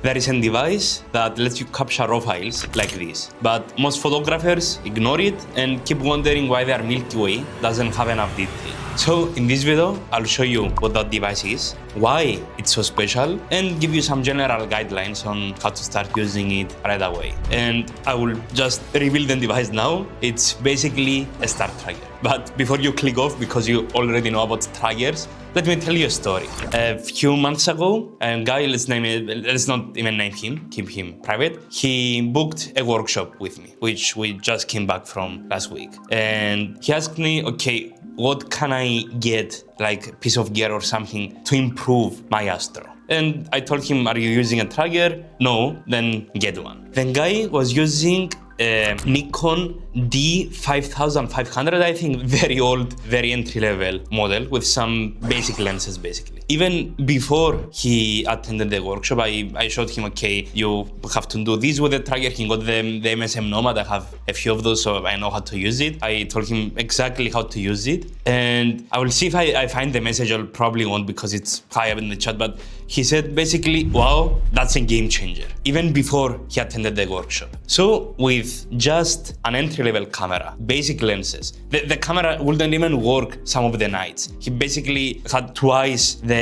there is a device that lets you capture raw files like this. But most photographers ignore it and keep wondering why their Milky Way doesn't have enough detail. So in this video, I'll show you what that device is, why it's so special, and give you some general guidelines on how to start using it right away. And I will just reveal the device now. It's basically a star tracker. But before you click off, because you already know about trackers, let me tell you a story. A few months ago, a guy, let's not even name him, keep him private. He booked a workshop with me, which we just came back from last week. And he asked me, okay, what can I get, like a piece of gear or something to improve my Astro? And I told him, are you using a tracker? No, then get one. The guy was using a Nikon D5500, I think, very old, very entry-level model with some basic lenses, basically. Even before he attended the workshop, I showed him, okay, you have to do this with the tracker. He got the MSM Nomad. I have a few of those, so I know how to use it. I told him exactly how to use it. And I will see if I find the message. I probably won't because it's high up in the chat, but he said basically, wow, that's a game changer, even before he attended the workshop. So with just an entry-level camera, basic lenses, the camera wouldn't even work some of the nights. He basically had twice the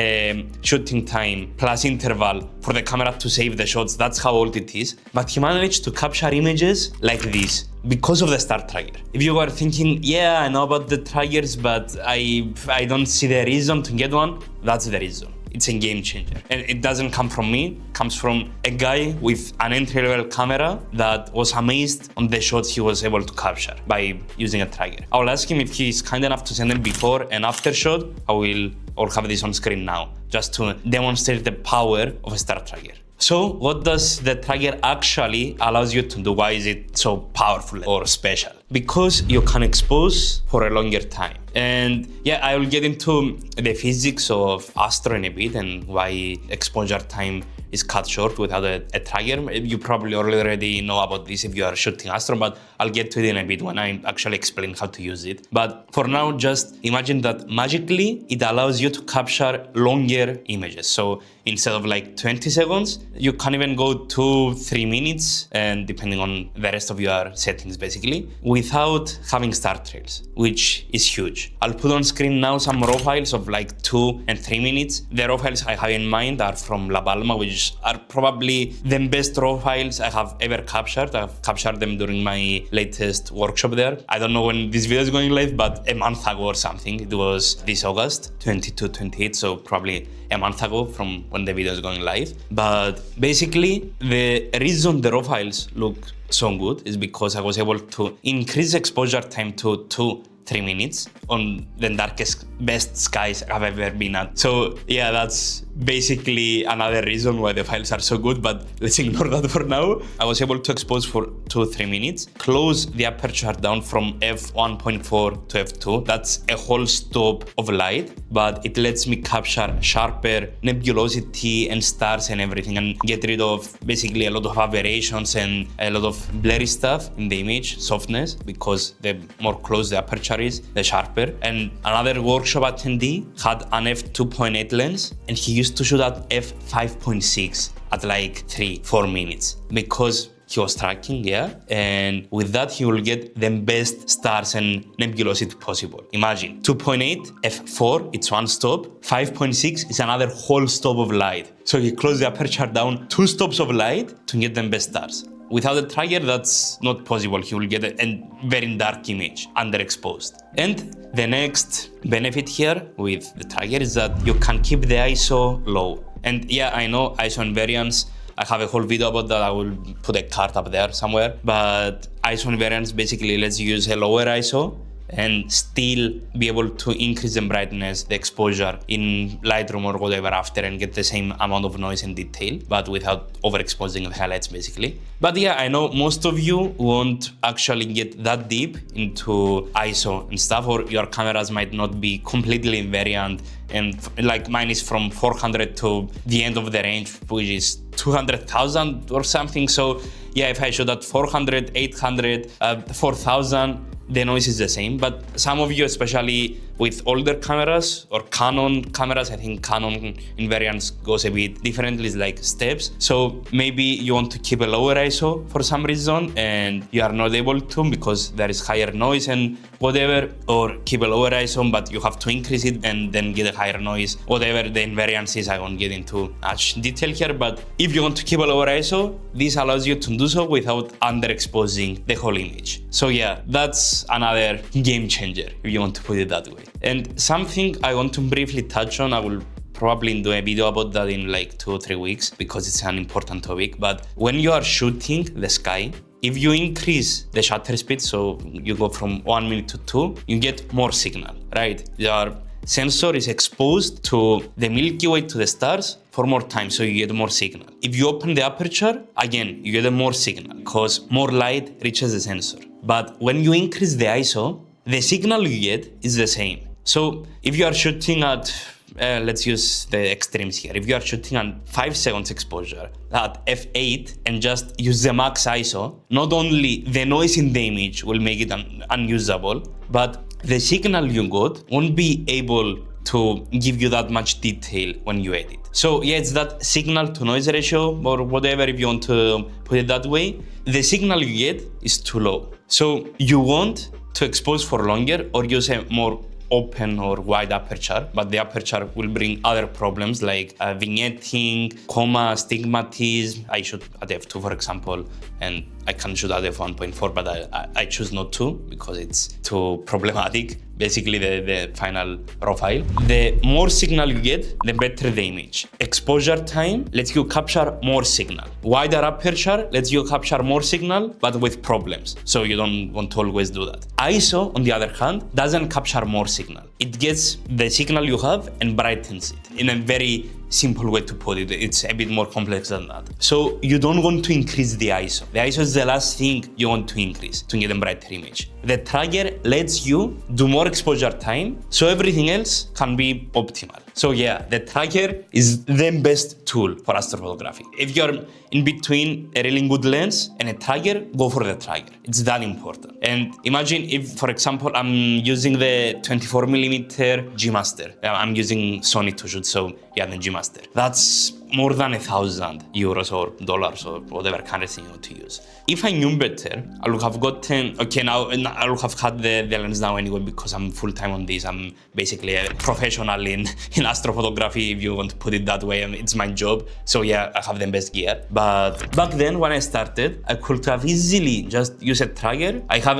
shooting time plus interval for the camera to save the shots. That's how old it is. But he managed to capture images like this because of the star tracker. If you were thinking, yeah, I know about the trackers, but I don't see the reason to get one, that's the reason. It's a game changer. And it doesn't come from me, it comes from a guy with an entry-level camera that was amazed on the shots he was able to capture by using a tracker. I will ask him if he's kind enough to send a before and after shot. I'll have this on screen now, just to demonstrate the power of a star tracker. So what does the tracker actually allows you to do? Why is it so powerful or special? Because you can expose for a longer time. And yeah, I will get into the physics of Astro in a bit and why exposure time is cut short without a tracker. You probably already know about this if you are shooting Astro, but I'll get to it in a bit when I actually explain how to use it. But for now, just imagine that magically it allows you to capture longer images. So instead of like 20 seconds, you can even go 2-3 minutes, and depending on the rest of your settings basically, without having star trails, which is huge. I'll put on screen now some raw files of like 2 and 3 minutes. The raw files I have in mind are from La Palma, which are probably the best raw files I have ever captured. I've captured them during my latest workshop there. I don't know when this video is going live, but a month ago or something. It was this August 22-28, so probably a month ago from when the video is going live. But basically, the reason the raw files look so good is because I was able to increase exposure time to 2-3 minutes on the darkest, best skies I've ever been at. So yeah, that's basically another reason why the files are so good, but let's ignore that for now. I was able to expose for 2-3 minutes, close the aperture down from f1.4 to f2. That's a whole stop of light, but it lets me capture sharper nebulosity and stars and everything, and get rid of basically a lot of aberrations and a lot of blurry stuff in the image, softness, because the more close the aperture is, the sharper. And another workshop attendee had an f2.8 lens, and he used to shoot at f5.6 at like 3-4 minutes because he was tracking, yeah, and with that he will get the best stars and nebulosity possible. Imagine 2.8 f4, it's one stop, 5.6 is another whole stop of light. So he closed the aperture down 2 stops of light to get the best stars. Without a tracker, that's not possible. He will get a very dark image, underexposed. And the next benefit here with the tracker is that you can keep the ISO low. And yeah, I know ISO invariance, I have a whole video about that. I will put a card up there somewhere. But ISO invariance basically lets you use a lower ISO and still be able to increase the brightness, the exposure in Lightroom or whatever after, and get the same amount of noise and detail, but without overexposing the highlights basically. But yeah, I know most of you won't actually get that deep into ISO and stuff, or your cameras might not be completely invariant, and like mine is from 400 to the end of the range, which is 200,000 or something. So yeah, if I shoot at 400, 800, 4,000, the noise is the same. But some of you, especially with older cameras or Canon cameras, I think Canon invariance goes a bit differently, it's like steps. So maybe you want to keep a lower ISO for some reason and you are not able to because there is higher noise and whatever, or keep a lower ISO but you have to increase it and then get a higher noise, whatever the invariance is. I won't get into much detail here, but if you want to keep a lower ISO, this allows you to do so without underexposing the whole image. So yeah, that's another game changer if you want to put it that way. And something I want to briefly touch on, I will probably do a video about that in like 2 or 3 weeks because it's an important topic. But when you are shooting the sky, if you increase the shutter speed, so you go from 1 minute to 2, you get more signal, right? Your sensor is exposed to the Milky Way, to the stars for more time, so you get more signal. If you open the aperture, again, you get more signal because more light reaches the sensor. But when you increase the ISO, the signal you get is the same. So if you are shooting at let's use the extremes here. If you are shooting at 5 seconds exposure at f8 and just use the max ISO, not only the noise in the image will make it unusable, but the signal you got won't be able to give you that much detail when you edit. So yeah, it's that signal to noise ratio or whatever, if you want to put it that way. The signal you get is too low. So you want to expose for longer or use a more open or wide aperture, but the aperture will bring other problems like vignetting, coma, stigmatism. I shoot at f2, for example, and I can shoot at f1.4, but I choose not to because it's too problematic. Basically, the final raw file. The more signal you get, the better the image. Exposure time lets you capture more signal. Wider aperture lets you capture more signal, but with problems. So you don't want to always do that. ISO, on the other hand, doesn't capture more signal. It gets the signal you have and brightens it in a very simple way to put it. It's a bit more complex than that. So you don't want to increase the ISO. The ISO is the last thing you want to increase to get a brighter image. The tracker lets you do more exposure time, so everything else can be optimal. So yeah, the tracker is the best tool for astrophotography. If you're in between a really good lens and a tracker, go for the tracker. It's that important. And imagine if, for example, I'm using the 24mm G Master. I'm using Sony to shoot, so yeah, the G Master. That's more than €1,000 or dollars or whatever currency you want to use. If I knew better, I would have gotten, okay, now I would have had the lens now anyway because I'm full-time on this. I'm basically a professional in astrophotography, if you want to put it that way. It's my job. So yeah, I have the best gear. But back then when I started, I could have easily just used a tracker. I have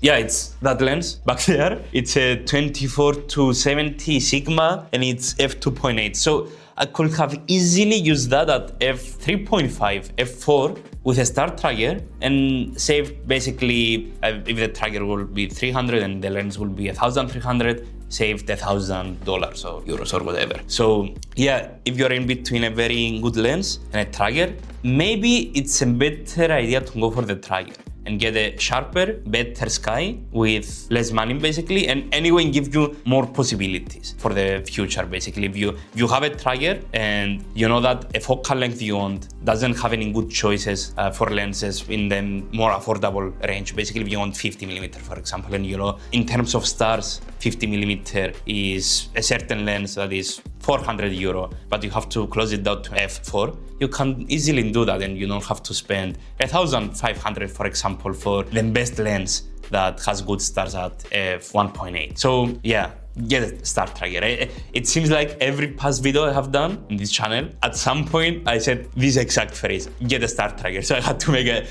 it's that lens back there. It's a 24-70 Sigma and it's f2.8. So I could have easily used that at f3.5, f4 with a star tracker and save basically, if the tracker will be 300 and the lens will be 1,300, saved $1,000 or euros or whatever. So yeah, if you're in between a very good lens and a tracker, maybe it's a better idea to go for the tracker and get a sharper, better sky with less money basically, and anyway give you more possibilities for the future basically. If you have a tracker and you know that a focal length you want doesn't have any good choices for lenses in the more affordable range, basically if you want 50mm for example, and you know in terms of stars 50mm is a certain lens that is €400, but you have to close it down to f4, you can easily do that and you don't have to spend 1,500 for example for the best lens that has good stars at f1.8. So yeah, get a star tracker. It seems like every past video I have done in this channel, at some point I said this exact phrase, get a star tracker. So I had to make a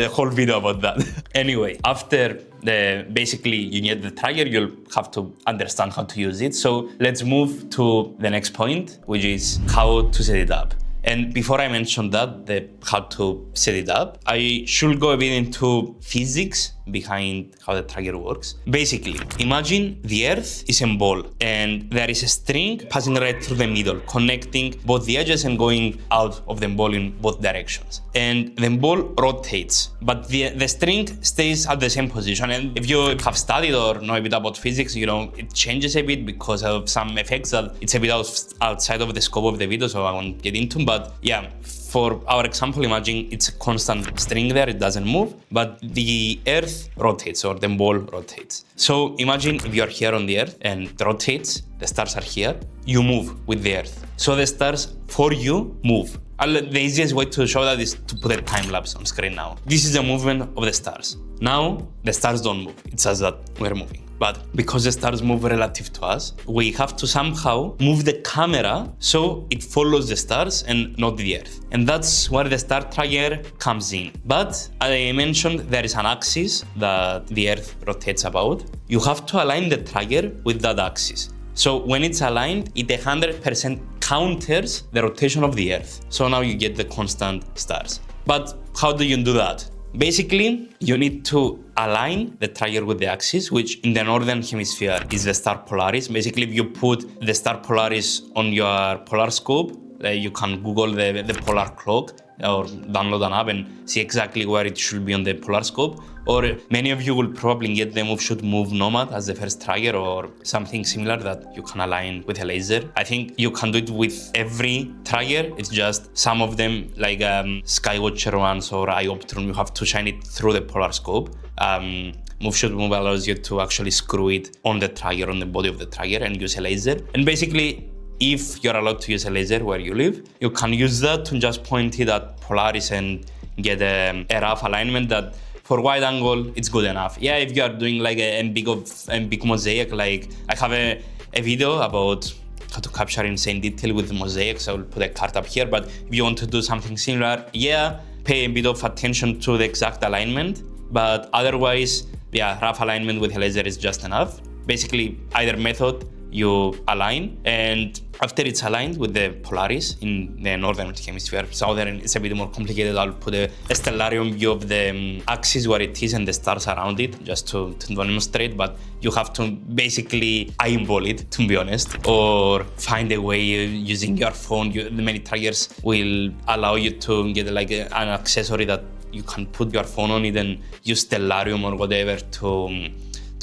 whole video about that. Anyway, after basically you need the tracker, you'll have to understand how to use it. So let's move to the next point, which is how to set it up. And before I mention that, how to set it up, I should go a bit into physics behind how the tracker works. Basically, imagine the Earth is a ball and there is a string passing right through the middle, connecting both the edges and going out of the ball in both directions. And the ball rotates, but the string stays at the same position. And if you have studied or know a bit about physics, you know, it changes a bit because of some effects that it's a bit outside of the scope of the video, so I won't get into. But yeah, for our example, imagine it's a constant string there, it doesn't move, but the Earth rotates or the ball rotates. So imagine if you're here on the Earth and it rotates, the stars are here, you move with the Earth. So the stars for you move. The easiest way to show that is to put a time lapse on screen now. This is the movement of the stars. Now, the stars don't move. It says that we're moving. But because the stars move relative to us, we have to somehow move the camera so it follows the stars and not the Earth. And that's where the star tracker comes in. But as I mentioned, there is an axis that the Earth rotates about. You have to align the tracker with that axis. So when it's aligned, it 100% counters the rotation of the Earth. So now you get the constant stars. But how do you do that? Basically, you need to align the tracker with the axis, which in the northern hemisphere is the star Polaris. Basically, if you put the star Polaris on your polar scope, you can Google the polar clock or download an app and see exactly where it should be on the polar scope. Or many of you will probably get the Should Move Nomad as the first tracker or something similar that you can align with a laser. I think you can do it with every tracker. It's just some of them, like Skywatcher ones or Ioptron, you have to shine it through the polar scope. Should Move allows you to actually screw it on the tracker, on the body of the tracker, and use a laser. And basically, if you're allowed to use a laser where you live, you can use that to just point it at Polaris and get a rough alignment that for wide angle, it's good enough. Yeah, if you are doing like a big mosaic, like I have a video about how to capture insane detail with mosaics. I will put a card up here, but if you want to do something similar, yeah, pay a bit of attention to the exact alignment, but otherwise, yeah, rough alignment with a laser is just enough. Basically, either method, you align, and after it's aligned with the Polaris in the northern hemisphere, southern it's a bit more complicated. I'll put a stellarium view of the axis where it is and the stars around it just to demonstrate, but you have to basically eyeball it, to be honest, or find a way using your phone. The many trackers will allow you to get like an accessory that you can put your phone on it and use stellarium or whatever to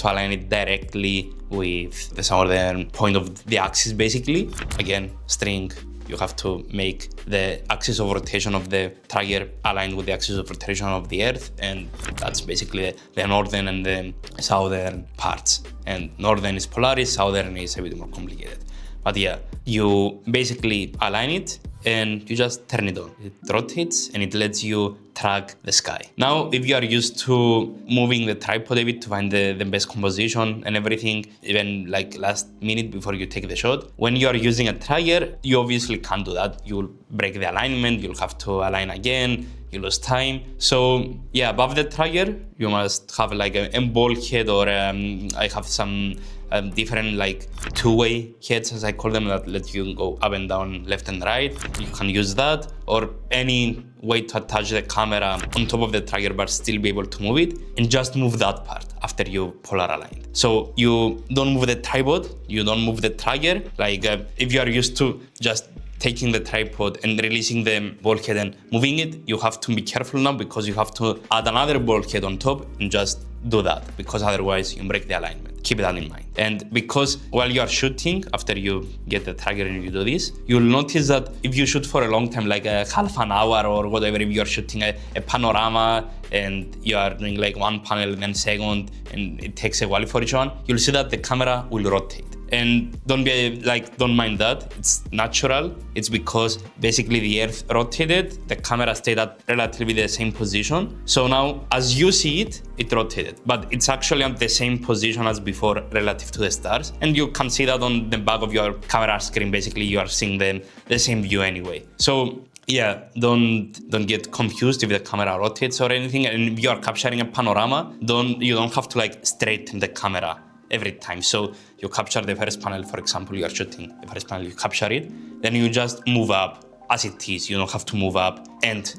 align it directly with the southern point of the axis, basically. Again, string, you have to make the axis of rotation of the tracker aligned with the axis of rotation of the Earth, and that's basically the northern and the southern parts. And northern is Polaris, southern is a bit more complicated. But yeah, you basically align it and you just turn it on. It rotates and it lets you track the sky. Now, if you are used to moving the tripod a bit to find the best composition and everything, even like last minute before you take the shot, when you are using a tracker, you obviously can't do that. You'll break the alignment, you'll have to align again, you lose time. So yeah, above the tracker, you must have like a ball head, or I have some different like two-way heads, as I call them, that let you go up and down, left and right. You can use that, or any way to attach the camera on top of the tracker but still be able to move it, and just move that part after you polar aligned. So you don't move the tripod, you don't move the tracker. Like if you are used to just taking the tripod and releasing the ball head and moving it, you have to be careful now, because you have to add another ball head on top and just do that, because otherwise you break the alignment. Keep that in mind. And because while you are shooting, after you get the tracker and you do this, you'll notice that if you shoot for a long time, like a half an hour or whatever, if you're shooting a panorama and you are doing like one panel and then second, and it takes a while for each one, you'll see that the camera will rotate. And don't mind that, it's natural. It's because basically the Earth rotated, the camera stayed at relatively the same position. So now as you see it, it rotated, but it's actually at the same position as before relative to the stars. And you can see that on the back of your camera screen. Basically, you are seeing the same view anyway. So yeah, don't get confused if the camera rotates or anything. And if you are capturing a panorama, you don't have to like straighten the camera every time. So you capture the first panel, for example, you are shooting the first panel, you capture it, then you just move up as it is. You don't have to move up and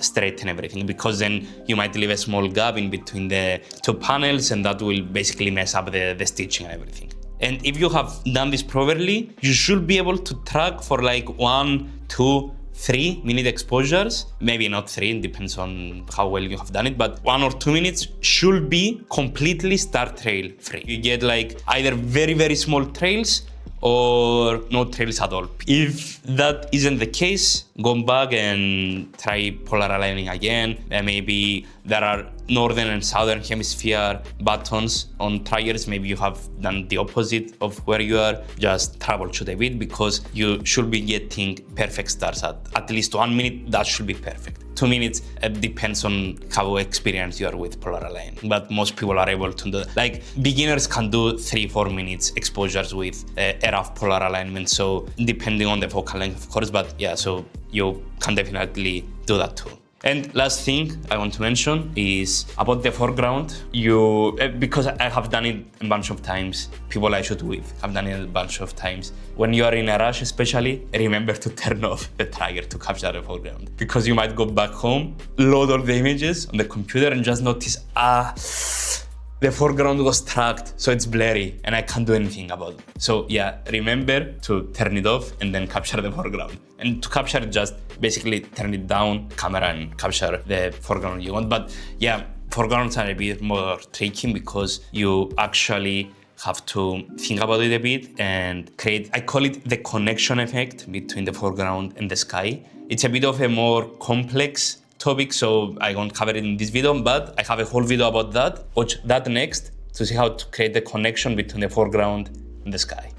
straighten everything, because then you might leave a small gap in between the two panels, and that will basically mess up the stitching and everything. And if you have done this properly, you should be able to track for like 1, 2, 3 minute exposures, maybe not 3, it depends on how well you have done it, but 1 or 2 minutes should be completely star trail free. You get like either very, very small trails or no trails at all. If that isn't the case, go back and try polar aligning again. And maybe there are northern and southern hemisphere buttons on triggers. Maybe you have done the opposite of where you are. Just troubleshoot a bit, because you should be getting perfect stars at least 1 minute. That should be perfect. 2 minutes, it depends on how experienced you are with polar aligning, but most people are able to do that. Like beginners can do 3-4 minutes exposures with a rough polar alignment. So depending on the focal length, of course, but yeah, so you can definitely do that too. And last thing I want to mention is about the foreground. Because I have done it a bunch of times, people I shoot with have done it a bunch of times. When you are in a rush especially, remember to turn off the trigger to capture the foreground. Because you might go back home, load all the images on the computer and just notice, the foreground was tracked, so it's blurry and I can't do anything about it. So yeah, remember to turn it off and then capture the foreground. And to capture it, just basically turn it down, camera, and capture the foreground you want. But yeah, foregrounds are a bit more tricky because you actually have to think about it a bit and create, I call it the connection effect between the foreground and the sky. It's a bit of a more complex topic, so I won't cover it in this video, but I have a whole video about that. Watch that next to see how to create the connection between the foreground and the sky.